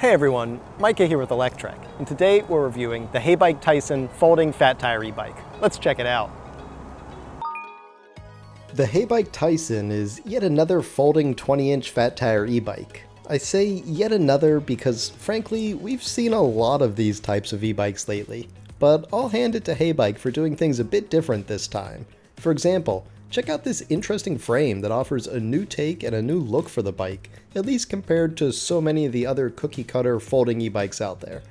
Hey everyone, Micah here with Electrek, and today we're reviewing the Heybike Tyson folding fat tire e-bike. Let's check it out. The Heybike Tyson is yet another folding 20-inch fat tire e-bike. I say yet another because, frankly, we've seen a lot of these types of e-bikes lately, but I'll hand it to Heybike for doing things a bit different this time. For example, check out this interesting frame that offers a new take and a new look for the bike, at least compared to so many of the other cookie-cutter folding e-bikes out there.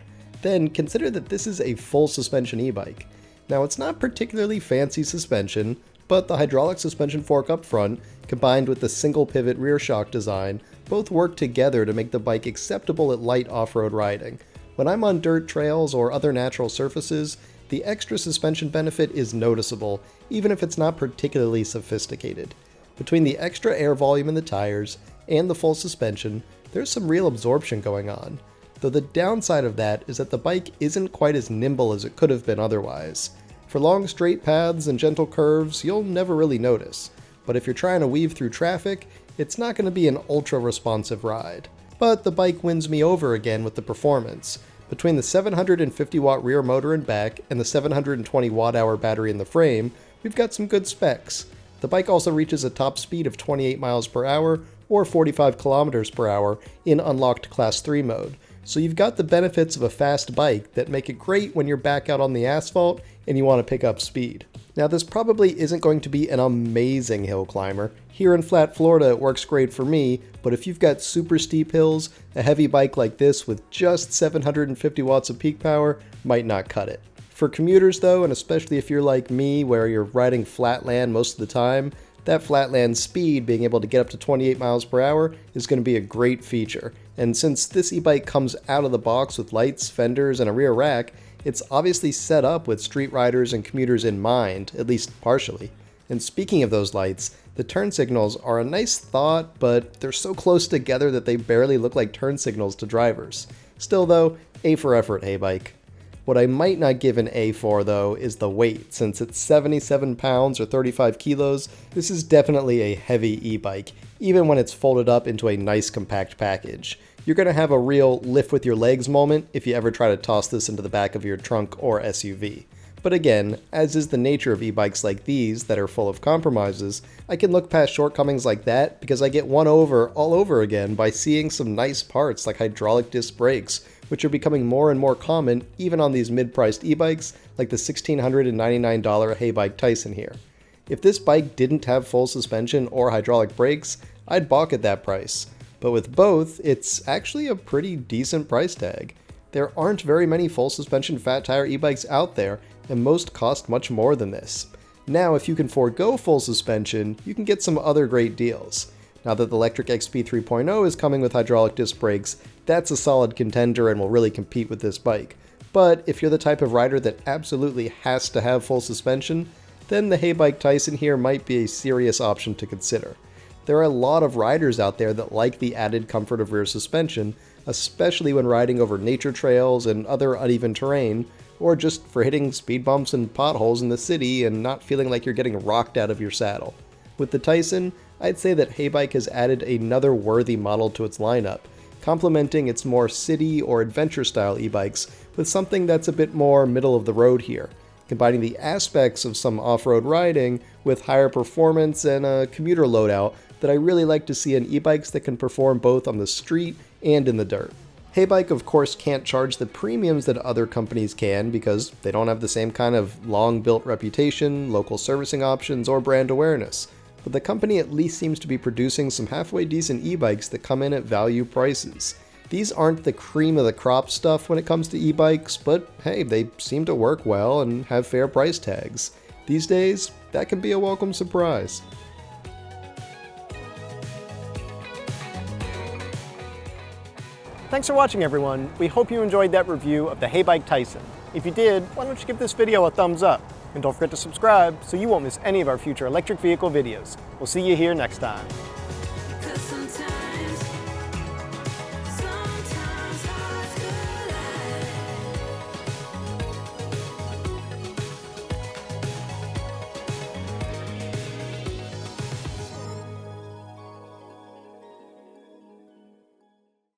Then consider that this is a full suspension e-bike. Now, it's not particularly fancy suspension, but the hydraulic suspension fork up front, combined with the single pivot rear shock design, both work together to make the bike acceptable at light off-road riding. When I'm on dirt trails or other natural surfaces, the extra suspension benefit is noticeable, even if it's not particularly sophisticated. Between the extra air volume in the tires and the full suspension, there's some real absorption going on, though the downside of that is that the bike isn't quite as nimble as it could have been otherwise. For long straight paths and gentle curves, you'll never really notice, but if you're trying to weave through traffic, it's not going to be an ultra-responsive ride. But the bike wins me over again with the performance. Between the 750 watt rear motor and back and the 720 watt hour battery in the frame, we've got some good specs. The bike also reaches a top speed of 28 miles per hour or 45 kilometers per hour in unlocked Class 3 mode. So you've got the benefits of a fast bike that make it great when you're back out on the asphalt and you want to pick up speed. Now, this probably isn't going to be an amazing hill climber. Here in flat Florida it works great for me, but if you've got super steep hills, a heavy bike like this with just 750 watts of peak power might not cut it. For commuters though, and especially if you're like me where you're riding flatland most of the time, that flatland speed, being able to get up to 28 miles per hour, is going to be a great feature. And since this e-bike comes out of the box with lights, fenders, and a rear rack, it's obviously set up with street riders and commuters in mind, at least partially. And speaking of those lights, the turn signals are a nice thought, but they're so close together that they barely look like turn signals to drivers. Still though, A for effort, Heybike. What I might not give an A for, though, is the weight. Since it's 77 pounds or 35 kilos, this is definitely a heavy e-bike, even when it's folded up into a nice compact package. You're going to have a real lift with your legs moment if you ever try to toss this into the back of your trunk or SUV. But again, as is the nature of e-bikes like these that are full of compromises, I can look past shortcomings like that because I get won over all over again by seeing some nice parts like hydraulic disc brakes, which are becoming more and more common even on these mid-priced e-bikes like the $1,699 Heybike Tyson here. If this bike didn't have full suspension or hydraulic brakes, I'd balk at that price. But with both, it's actually a pretty decent price tag. There aren't very many full suspension fat tire e-bikes out there, and most cost much more than this. Now, if you can forego full suspension, you can get some other great deals. Now that the Electrek XP 3.0 is coming with hydraulic disc brakes, that's a solid contender and will really compete with this bike. But if you're the type of rider that absolutely has to have full suspension, then the Heybike Tyson here might be a serious option to consider. There are a lot of riders out there that like the added comfort of rear suspension, especially when riding over nature trails and other uneven terrain, or just for hitting speed bumps and potholes in the city and not feeling like you're getting rocked out of your saddle. With the Tyson, I'd say that Heybike has added another worthy model to its lineup, complementing its more city or adventure style e-bikes with something that's a bit more middle of the road here, combining the aspects of some off-road riding with higher performance and a commuter loadout that I really like to see in e-bikes that can perform both on the street and in the dirt. Heybike of course can't charge the premiums that other companies can because they don't have the same kind of long-built reputation, local servicing options, or brand awareness. But the company at least seems to be producing some halfway decent e-bikes that come in at value prices. These aren't the cream of the crop stuff when it comes to e-bikes, but hey, they seem to work well and have fair price tags. These days, that can be a welcome surprise. Thanks for watching, everyone. We hope you enjoyed that review of the Heybike Tyson. If you did, why don't you give this video a thumbs up? And don't forget to subscribe so you won't miss any of our future electric vehicle videos. We'll see you here next time.